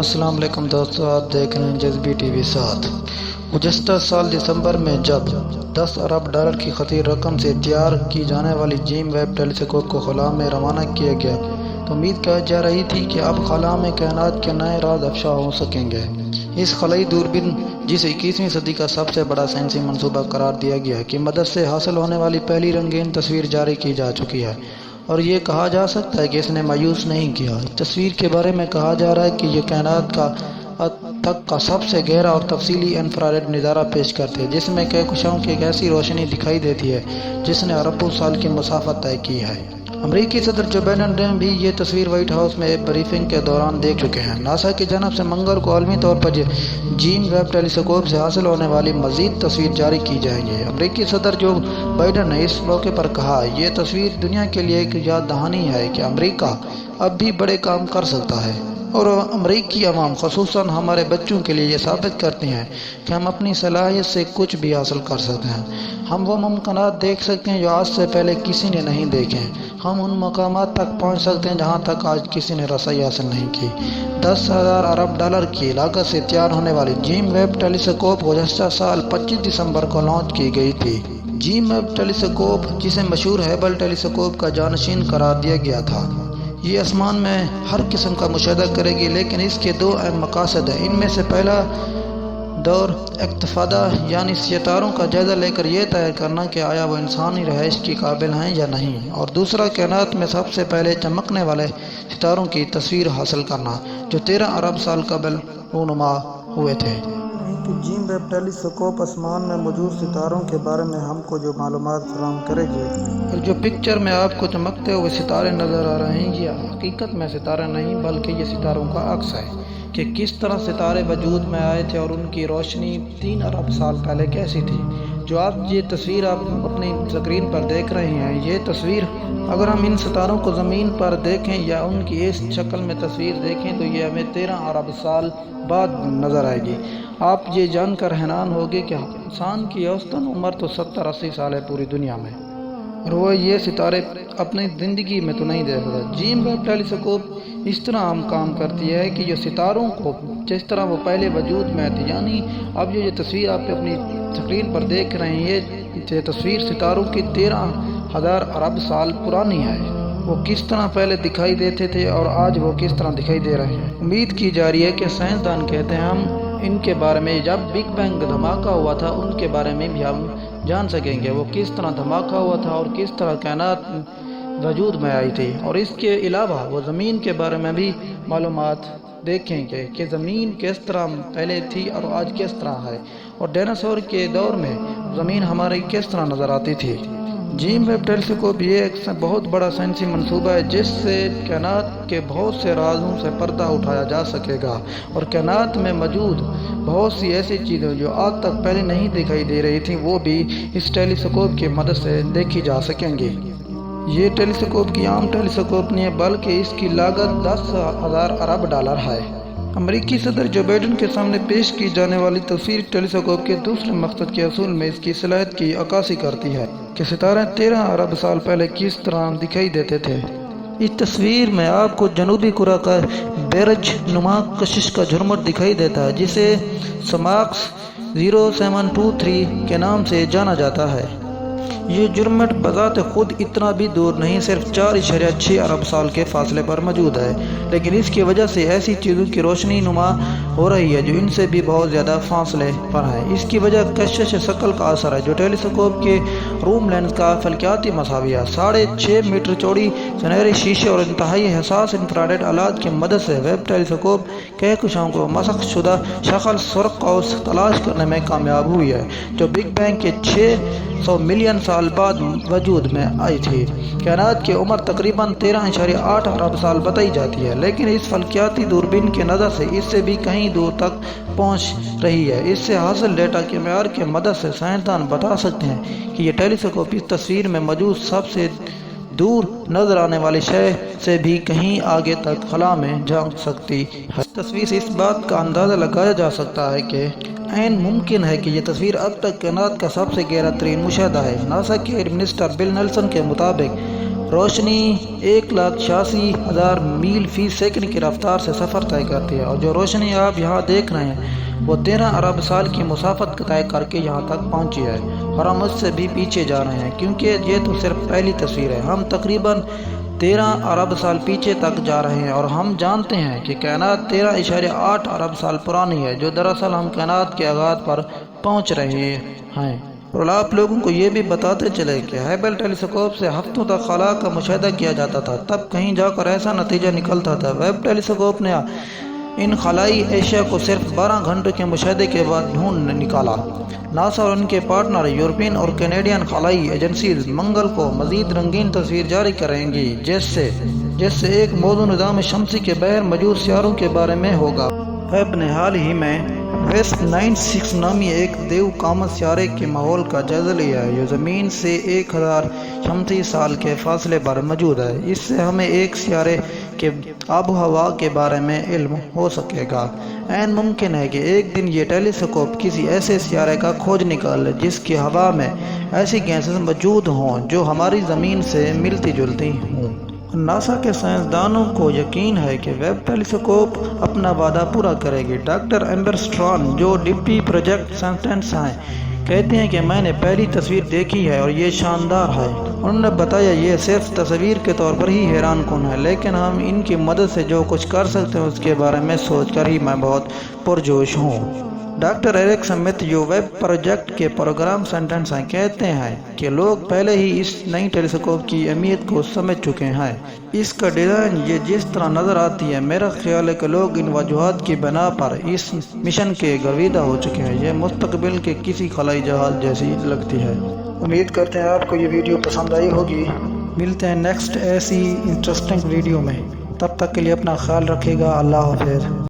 السلام علیکم دوستو، آپ دیکھ رہے ہیں جذبی ٹی وی 7۔ گزشتہ سال دسمبر میں جب 10 ارب ڈالر کی خطیر رقم سے تیار کی جانے والی جیم ویب ٹیلیسکوپ کو خلا میں روانہ کیا گیا تو امید کی جا رہی تھی کہ اب خلا میں کائنات کے نئے راز افشا ہو سکیں گے۔ اس خلائی دوربین، جسے 21ویں صدی کا سب سے بڑا سائنسی منصوبہ قرار دیا گیا، کی مدد سے حاصل ہونے والی پہلی رنگین تصویر جاری کی جا چکی ہے، اور یہ کہا جا سکتا ہے کہ اس نے مایوس نہیں کیا۔ اس تصویر کے بارے میں کہا جا رہا ہے کہ یہ کائنات کا تک کا سب سے گہرا اور تفصیلی انفرارڈ نظارہ پیش کرتے ہیں، جس میں کہکشاؤں کی ایک ایسی روشنی دکھائی دیتی ہے جس نے اربوں سال کی مسافت طے کی ہے۔ امریکی صدر جو بائیڈن نے بھی یہ تصویر وائٹ ہاؤس میں ایک بریفنگ کے دوران دیکھ چکے ہیں۔ ناسا کی جانب سے منگل کو عالمی طور پر جیم ویب ٹیلیسکوپ سے حاصل ہونے والی مزید تصویر جاری کی جائیں گی۔ امریکی صدر جو بائیڈن نے اس موقع پر کہا، یہ تصویر دنیا کے لیے ایک یاد دہانی ہے کہ امریکہ اب بھی بڑے کام کر سکتا ہے، اور امریکی عوام، خصوصاً ہمارے بچوں کے لیے یہ ثابت کرتے ہیں کہ ہم اپنی صلاحیت سے کچھ بھی حاصل کر سکتے ہیں۔ ہم وہ ممکنات دیکھ سکتے ہیں جو آج سے پہلے کسی نے نہیں دیکھے۔ ہم ان مقامات تک پہنچ سکتے ہیں جہاں تک آج کسی نے رسائی حاصل نہیں کی۔ 10,000 ارب ڈالر کی لاگت سے تیار ہونے والی جیم ویب ٹیلیسکوپ گزشتہ سال 25 دسمبر کو لانچ کی گئی تھی۔ جیم ویب ٹیلیسکوپ، جسے مشہور ہبل ٹیلیسکوپ کا جانشین قرار دیا گیا تھا، یہ آسمان میں ہر قسم کا مشاہدہ کرے گی، لیکن اس کے دو اہم مقاصد ہیں۔ ان میں سے پہلا دور اقتفادہ، یعنی ستاروں کا جائزہ لے کر یہ طے کرنا کہ آیا وہ انسانی رہائش کے قابل ہیں یا نہیں، اور دوسرا کائنات میں سب سے پہلے چمکنے والے ستاروں کی تصویر حاصل کرنا جو 13 ارب سال قبل رونما ہوئے تھے۔ کہ جیم ویب ٹیلیسکوپ آسمان میں موجود ستاروں کے بارے میں ہم کو جو معلومات فراہم کرے گی، اور جو پکچر میں آپ کو چمکتے ہوئے ستارے نظر آ رہے ہیں، یہ حقیقت میں ستارے نہیں بلکہ یہ ستاروں کا عکس ہے کہ کس طرح ستارے وجود میں آئے تھے اور ان کی روشنی 3 ارب سال پہلے کیسی تھی۔ جو یہ تصویر آپ اپنی اسکرین پر دیکھ رہے ہیں، یہ تصویر اگر ہم ان ستاروں کو زمین پر دیکھیں یا ان کی اس شکل میں تصویر دیکھیں تو یہ ہمیں 13 ارب سال بعد نظر آئے گی۔ آپ یہ جان کر حیران ہوگے کہ انسان کی اوسطاً عمر تو 70-80 سال ہے پوری دنیا میں، اور وہ یہ ستارے اپنی زندگی میں تو نہیں دیکھ رہا۔ جیم ویب ٹیلیسکوپ اس طرح ہم کام کرتی ہے کہ یہ ستاروں کو جس طرح وہ پہلے وجود میں تھے، یعنی اب یہ تصویر آپ اپنی اسکرین پر دیکھ رہے ہیں، یہ تصویر ستاروں کی 13,000 ارب سال پرانی ہے۔ وہ کس طرح پہلے دکھائی دیتے تھے اور آج وہ کس طرح دکھائی دے رہے ہیں۔ امید کی جا رہی ہے کہ سائنسدان کہتے ہیں ہم ان کے بارے میں، جب بگ بینگ دھماکہ ہوا تھا ان کے بارے میں بھی ہم جان سکیں گے، وہ کس طرح دھماکہ ہوا تھا اور کس طرح کائنات وجود میں آئی تھی، اور اس کے علاوہ وہ زمین کے بارے میں بھی معلومات دیکھیں گے کہ زمین کس طرح پہلے تھی اور آج کس طرح ہے، اور ڈائناسور کے دور میں زمین ہماری کس طرح نظر آتی تھی۔ جیم ویب ٹیلیسکوپ یہ ایک بہت بڑا سائنسی منصوبہ ہے جس سے کائنات کے بہت سے رازوں سے پردہ اٹھایا جا سکے گا، اور کائنات میں موجود بہت سی ایسی چیزیں جو آج تک پہلے نہیں دکھائی دے رہی تھیں وہ بھی اس ٹیلیسکوپ کی مدد سے دیکھی جا سکیں گی۔ یہ ٹیلیسکوپ کی عام ٹیلیسکوپ نہیں ہے بلکہ اس کی لاگت 10,000 ارب ڈالر ہے۔ امریکی صدر جو بائیڈن کے سامنے پیش کی جانے والی تصویر ٹیلیسکوپ کے دوسرے مقصد کے حصول میں اس کی صلاحیت کی عکاسی کرتی ہے کہ ستارے 13 ارب سال پہلے کس طرح دکھائی دیتے تھے۔ اس تصویر میں آپ کو جنوبی کرہ کا بیرج نما کشش کا جھرمٹ دکھائی دیتا ہے جسے سماکس 0723 کے نام سے جانا جاتا ہے۔ یہ جھرمٹ بذات خود اتنا بھی دور نہیں، صرف 4.6 ارب سال کے فاصلے پر موجود ہے، لیکن اس کی وجہ سے ایسی چیزوں کی روشنی نما ہو رہی ہے جو ان سے بھی بہت زیادہ فاصلے پر ہیں۔ اس کی وجہ کشش ثقل کا اثر ہے جو ٹیلیسکوپ کے روم لینس کا فلکیاتی مساوی ہے۔ 6.5 میٹر چوڑی سنہری شیشے اور انتہائی حساس انفرارڈ آلات کی مدد سے ویب ٹیلیسکوپ کہکشاؤں کو مسخ شدہ شکل سرخ قوس تلاش کرنے میں کامیاب ہوئی ہے جو بگ بینگ کے 600 ملین سال بعد وجود میں آئی تھی۔ کائنات کی عمر تقریباً 13.8 ارب سال بتائی جاتی ہے، لیکن اس فلکیاتی دوربین کی نظر سے اس سے بھی کہیں دور تک پہنچ رہی ہے۔ اس سے حاصل ڈیٹا کے معیار کی مدد سے سائنسدان بتا سکتے ہیں کہ یہ ٹیلیسکوپ اس تصویر میں موجود سب سے دور نظر آنے والی شے سے بھی کہیں آگے تک خلا میں جا سکتی ہے۔ تصویر سے اس بات کا اندازہ لگایا جا سکتا ہے کہ عین ممکن ہے کہ یہ تصویر اب تک کائنات کا سب سے گہرا ترین مشاہدہ ہے۔ ناسا کے منسٹر بل نیلسن کے مطابق روشنی 1,86,000 میل فی سیکنڈ کی رفتار سے سفر طے کرتی ہے، اور جو روشنی آپ یہاں دیکھ رہے ہیں وہ 13 ارب سال کی مسافت طے کر کے یہاں تک پہنچی ہے، اور ہم اس سے بھی پیچھے جا رہے ہیں کیونکہ یہ تو صرف پہلی تصویر ہے۔ ہم تقریباً 13 ارب سال پیچھے تک جا رہے ہیں، اور ہم جانتے ہیں کہ کائنات 13.8 ارب سال پرانی ہے، جو دراصل ہم کائنات کے آغاز پر پہنچ رہے ہیں۔ اور آپ لوگوں کو یہ بھی بتاتے چلے کہ ہبل ٹیلی اسکوپ سے ہفتوں تک خلا کا مشاہدہ کیا جاتا تھا، تب کہیں جا کر ایسا نتیجہ نکلتا تھا۔ ویب ٹیلی اسکوپ نے ان خلائی اشیاء کو صرف 12 گھنٹوں کے مشاہدے کے بعد ڈھونڈ نکالا۔ ناسا اور ان کے پارٹنر یورپین اور کینیڈین خلائی ایجنسیز منگل کو مزید رنگین تصویر جاری کریں گی، جس سے ایک موضوع نظام شمسی کے باہر موجود سیاروں کے بارے میں ہوگا۔ ویب نے حال ہی میں ویسٹ 96 نامی ایک دیو کامت سیارے کے ماحول کا جائزہ لیا ہے، جو زمین سے 1000 شمسی سال کے فاصلے پر موجود ہے۔ اس سے ہمیں ایک سیارے کے آب و ہوا کے بارے میں علم ہو سکے گا۔ عین ممکن ہے کہ ایک دن یہ ٹیلی اسکوپ کسی ایسے سیارے کا کھوج نکالے جس کی ہوا میں ایسی گیسز موجود ہوں جو ہماری زمین سے ملتی جلتی ہوں۔ ناسا کے سائنسدانوں کو یقین ہے کہ ویب ٹیلی اسکوپ اپنا وعدہ پورا کرے گی۔ ڈاکٹر ایمبر اسٹران، جو ڈپٹی پروجیکٹ سائنٹسٹ ہیں، کہتے ہیں کہ میں نے پہلی تصویر دیکھی ہے اور یہ شاندار ہے۔ انہوں نے بتایا یہ صرف تصویر کے طور پر ہی حیران کن ہے، لیکن ہم ان کی مدد سے جو کچھ کر سکتے ہیں اس کے بارے میں سوچ کر ہی میں بہت پرجوش ہوں۔ ڈاکٹر ایرک سمتھ، جو ویب پروجیکٹ کے پروگرام سائنٹسٹ ہیں، کہتے ہیں کہ لوگ پہلے ہی اس نئی ٹیلی اسکوپ کی اہمیت کو سمجھ چکے ہیں۔ اس کا ڈیزائن یہ جس طرح نظر آتی ہے، میرا خیال ہے کہ لوگ ان وجوہات کی بنا پر اس مشن کے گرویدہ ہو چکے ہیں۔ یہ مستقبل کے کسی خلائی جہاز جیسی لگتی ہے۔ امید کرتے ہیں آپ کو یہ ویڈیو پسند آئی ہوگی۔ ملتے ہیں نیکسٹ ایسی انٹرسٹنگ ویڈیو میں، تب تک کے لیے اپنا خیال رکھیے گا۔ اللہ حافظ۔